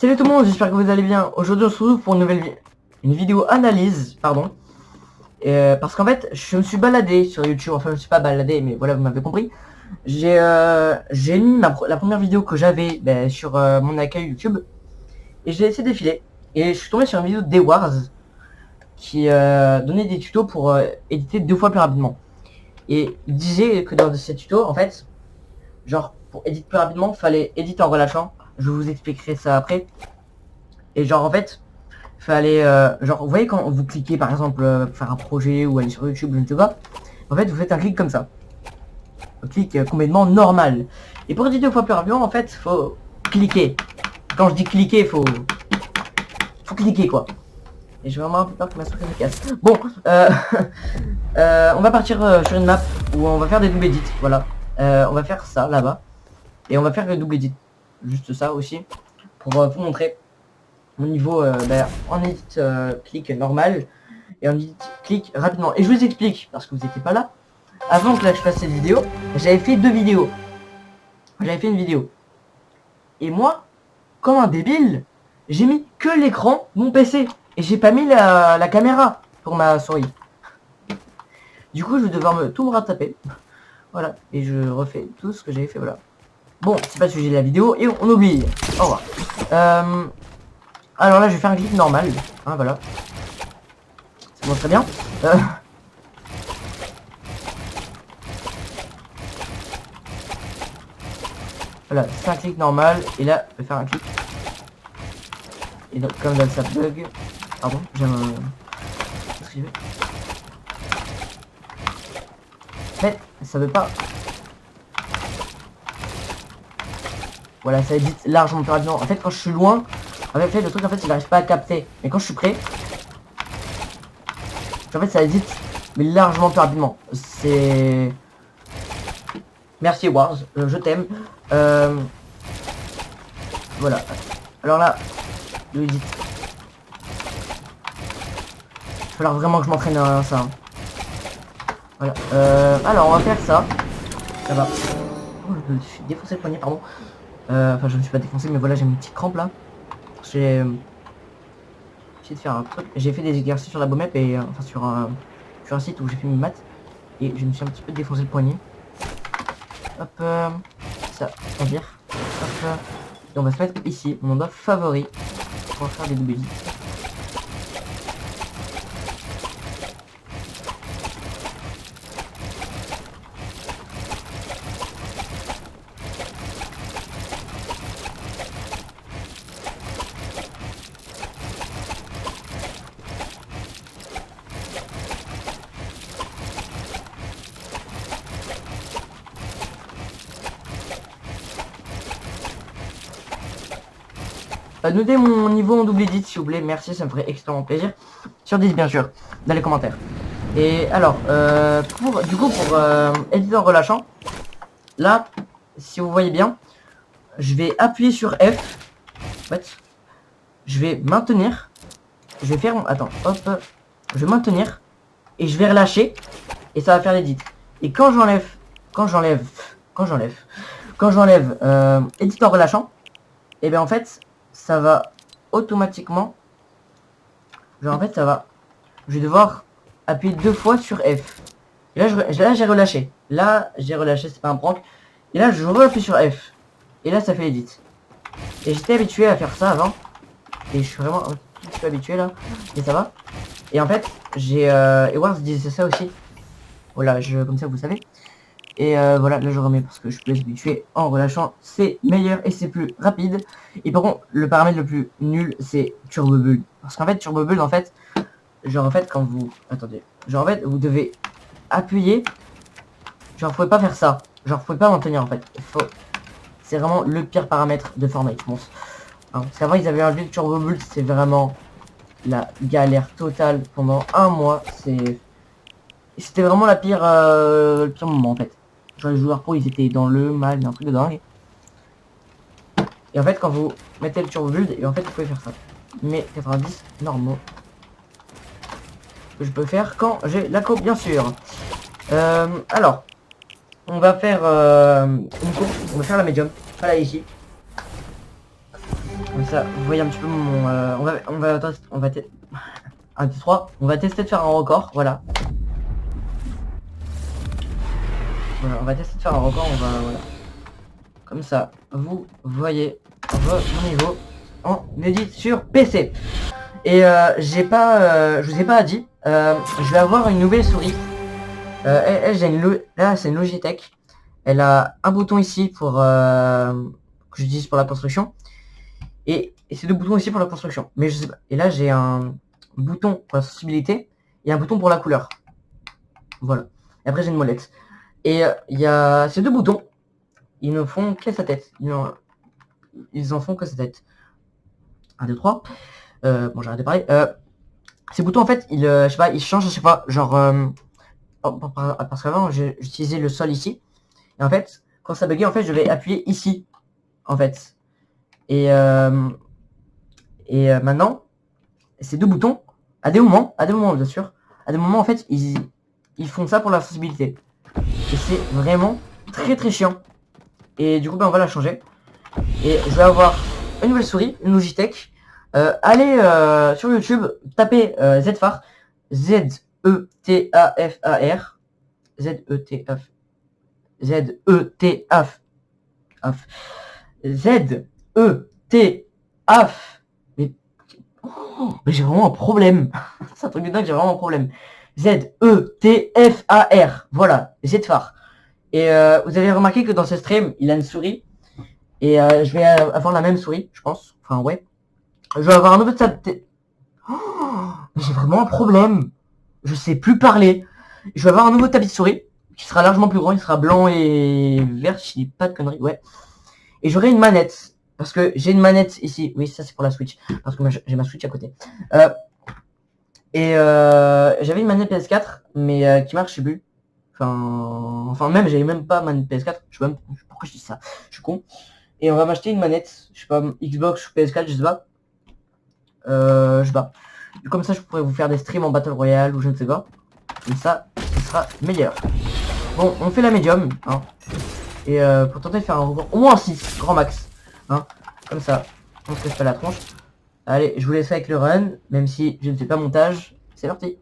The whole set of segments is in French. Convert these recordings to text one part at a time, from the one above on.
Salut tout le monde, j'espère que vous allez bien. Aujourd'hui on se retrouve pour une vidéo analyse, pardon. Parce qu'en fait, je me suis baladé sur YouTube, enfin je me suis pas baladé, mais voilà, vous m'avez compris. J'ai mis la première vidéo que j'avais sur mon accueil YouTube. Et j'ai laissé défiler. Et je suis tombé sur une vidéo d'Ewars qui donnait des tutos pour éditer 2 fois plus rapidement. Et il disait que dans ces tutos, en fait, genre pour éditer plus rapidement, fallait éditer en relâchant. Je vous expliquerai ça après. Et genre en fait, fallait genre vous voyez quand vous cliquez par exemple pour faire un projet ou aller sur YouTube, je ne sais pas, en fait vous faites un clic comme ça, un clic complètement normal. Et pour éditer 2 fois plus rapidement, en fait faut cliquer. Quand je dis cliquer, faut cliquer quoi. Et j'ai vraiment un peu peur que ma souris me casse. Bon, on va partir sur une map où on va faire des double edits. Voilà, on va faire ça là-bas et on va faire le double edit, juste ça aussi pour vous montrer mon niveau en edit clic normal et en edit clic rapidement. Et je vous explique, parce que vous n'étiez pas là, avant que là je fasse cette vidéo, j'avais fait 2 vidéos. J'avais fait une vidéo. Et moi, comme un débile, j'ai mis que l'écran de mon PC. Et j'ai pas mis la caméra pour ma souris. Du coup, je vais devoir tout me rattraper. Voilà. Et je refais tout ce que j'avais fait, voilà. Bon, c'est pas le sujet de la vidéo, et on oublie. Au revoir. Alors là, je vais faire un clic normal. Hein, voilà. C'est bon, très bien. Voilà, c'est un clic normal. Et là, je vais faire un clic. Et donc, comme là, ça bug. Pardon, j'aime... Qu'est-ce que j'ai fait? En fait, ça veut pas... Voilà, ça édite largement plus rapidement. En fait, quand je suis loin, en fait, le truc, en fait, il n'arrive pas à capter. Mais quand je suis prêt, en fait, ça édite, mais largement plus rapidement. C'est... Merci Wars, je t'aime. Voilà. Alors là, le edit. Il va falloir vraiment que je m'entraîne à ça. Voilà. Alors, on va faire ça. Ça va. Oh, je me suis défoncé le poignet, pardon. Enfin, je ne me suis pas défoncé, mais voilà, j'ai une petite crampe là. J'ai essayé de faire un truc. J'ai fait des exercices sur la Bomep et enfin sur un site où j'ai fait mes maths. Et je me suis un petit peu défoncé le poignet. Hop, ça, on vire. Hop, et on va se mettre ici, mon endroit favori, pour faire des double edits. Notez mon niveau en double edit s'il vous plaît, merci, ça me ferait extrêmement plaisir. Sur 10 bien sûr, dans les commentaires. Et alors, pour éditer en relâchant, là, si vous voyez bien, je vais appuyer sur F. En fait, je vais maintenir. Je vais faire... Attends, hop. Je vais maintenir. Et je vais relâcher. Et ça va faire l'édit. Et quand j'enlève... Edit en relâchant, et bien en fait... ça va automatiquement, genre en fait ça va, je vais devoir appuyer 2 fois sur F. Et là j'ai relâché, c'est pas un prank. Et là je appuie sur F. Et là ça fait edit. Et j'étais habitué à faire ça avant. Et je suis vraiment un petit peu habitué là. Mais ça va. Et en fait j'ai Edwards disait ça aussi. Voilà, comme ça vous savez. Et voilà, là je remets parce que je peux habituer en relâchant, c'est meilleur et c'est plus rapide. Et par contre, le paramètre le plus nul, c'est Turbo Build. Parce qu'en fait, Turbo Build, en fait, genre en fait, quand vous... Attendez. Genre en fait, vous devez appuyer. Genre, vous pouvez pas faire ça. Genre, vous pouvez pas maintenir en fait. C'est vraiment le pire paramètre de Fortnite, je pense. Hein, parce qu'avant, ils avaient enlevé le Turbo Build, c'est vraiment la galère totale pendant un mois. C'était vraiment le pire moment en fait. Genre les joueurs pro ils étaient dans le mal, un truc de dingue. Et en fait quand vous mettez le turbo build, et en fait vous pouvez faire ça. Mais 90 normaux. Que je peux faire quand j'ai la coupe bien sûr. Alors, on va faire une course, on va faire la médium. Voilà ici. Comme ça, vous voyez un petit peu mon... on va 1, 2, 3. On va tester de faire un record, voilà. Voilà, on va tester de faire un record, on va... Voilà. Comme ça, vous voyez mon niveau en edit sur PC. Et j'ai pas... je vous ai pas dit, je vais avoir une nouvelle souris. Là, c'est une Logitech. Elle a un bouton ici pour... que j'utilise pour la construction. Et c'est 2 boutons ici pour la construction. Mais je sais pas. Et là, j'ai un bouton pour la sensibilité et un bouton pour la couleur. Voilà. Et après, j'ai une molette. Et il y a ces 2 boutons. Ils ne font qu'à sa tête. Ils en font que sa tête. 1, 2, 3. Bon, j'ai arrêté de parler. Ces boutons, en fait, je sais pas, ils changent à chaque fois. Genre... parce qu'avant, j'utilisais le sol ici. Et en fait, quand ça buguait, en fait, je vais appuyer ici. En fait. Et maintenant, ces 2 boutons, à des moments bien sûr, à des moments en fait, ils font ça pour la sensibilité. Et c'est vraiment très très chiant. Et du coup, ben on va la changer. Et je vais avoir une nouvelle souris, une Logitech. Allez sur YouTube, tapez Zfar, Z-E-T-A-F-A-R, Z-E-T-A-F, Z-E-T-A-F, Z-E-T-A-F. Mais j'ai vraiment un problème. C'est un truc de dingue, j'ai vraiment un problème. Z-E-T-F-A-R. Voilà, Zfar. Et vous avez remarqué que dans ce stream, il a une souris. Et je vais avoir la même souris, je pense. Enfin, ouais. Je vais avoir un nouveau mais j'ai vraiment un problème. Je sais plus parler. Je vais avoir un nouveau tapis de souris qui sera largement plus grand. Il sera blanc et vert, si je dis pas de conneries. Ouais. Et j'aurai une manette. Parce que j'ai une manette ici. Oui, ça c'est pour la Switch. Parce que j'ai ma Switch à côté. J'avais une manette PS4, mais qui marche plus. Enfin même, j'avais même pas manette PS4. Je sais même pourquoi je dis ça. Je suis con. Et on va m'acheter une manette. Je sais pas, Xbox ou PS4, je sais pas. Je sais pas. Comme ça, je pourrais vous faire des streams en Battle Royale ou je ne sais pas. Comme ça, ce sera meilleur. Bon, on fait la médium. Hein. Et pour tenter de faire un record, au moins 6, grand max. Hein. Comme ça, on se casse pas la tronche. Allez, je vous laisse avec le run, même si je ne fais pas montage. C'est parti.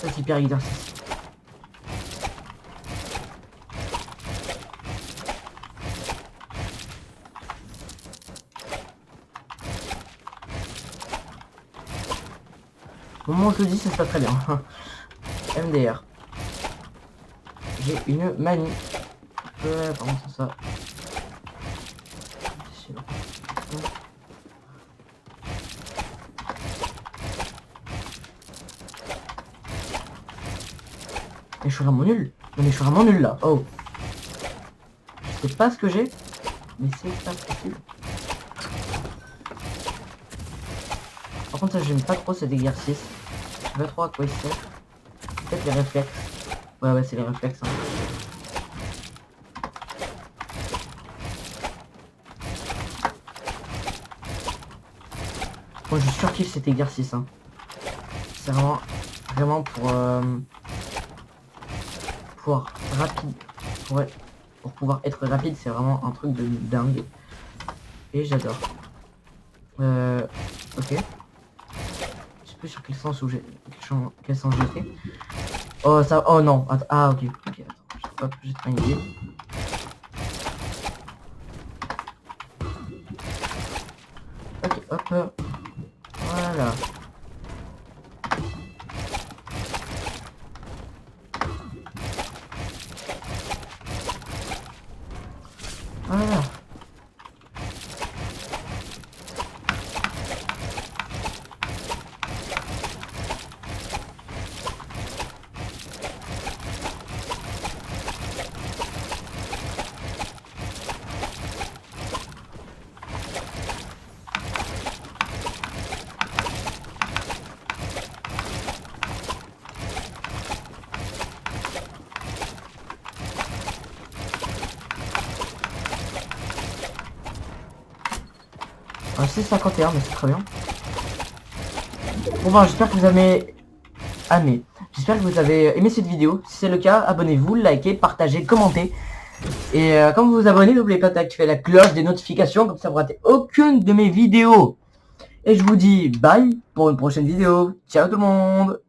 Ça c'est hyper exercice. Au moment où je le dis, ça se passe très bien. MDR. J'ai une manie. Par contre, ça. Mais je suis vraiment nul. Non, mais je suis vraiment nul là. Oh. Je sais pas ce que j'ai. Mais c'est pas possible. Par contre, ça, j'aime pas trop cet exercice. Je sais pas trop à quoi il sert. Peut-être les réflexes. Ouais, c'est les réflexes. Hein. Moi, je surkiffe cet exercice. Hein. C'est vraiment pour pouvoir rapide. Pour pouvoir être rapide, c'est vraiment un truc de dingue. Et j'adore. Ok. Je sais plus sur quel sens où j'ai. Quel sens j'ai fait. Oh ça. Oh non. Ah ok. Ok, attends. Hop, j'ai une idée. Ok, hop. Voilà. Voilà. Ah, c'est 51, mais c'est très bien. Bon ben, j'espère que vous avez... J'espère que vous avez aimé cette vidéo. Si c'est le cas, abonnez-vous, likez, partagez, commentez. Et quand vous vous abonnez, n'oubliez pas d'activer la cloche des notifications, comme ça vous ratez aucune de mes vidéos. Et je vous dis bye pour une prochaine vidéo. Ciao tout le monde!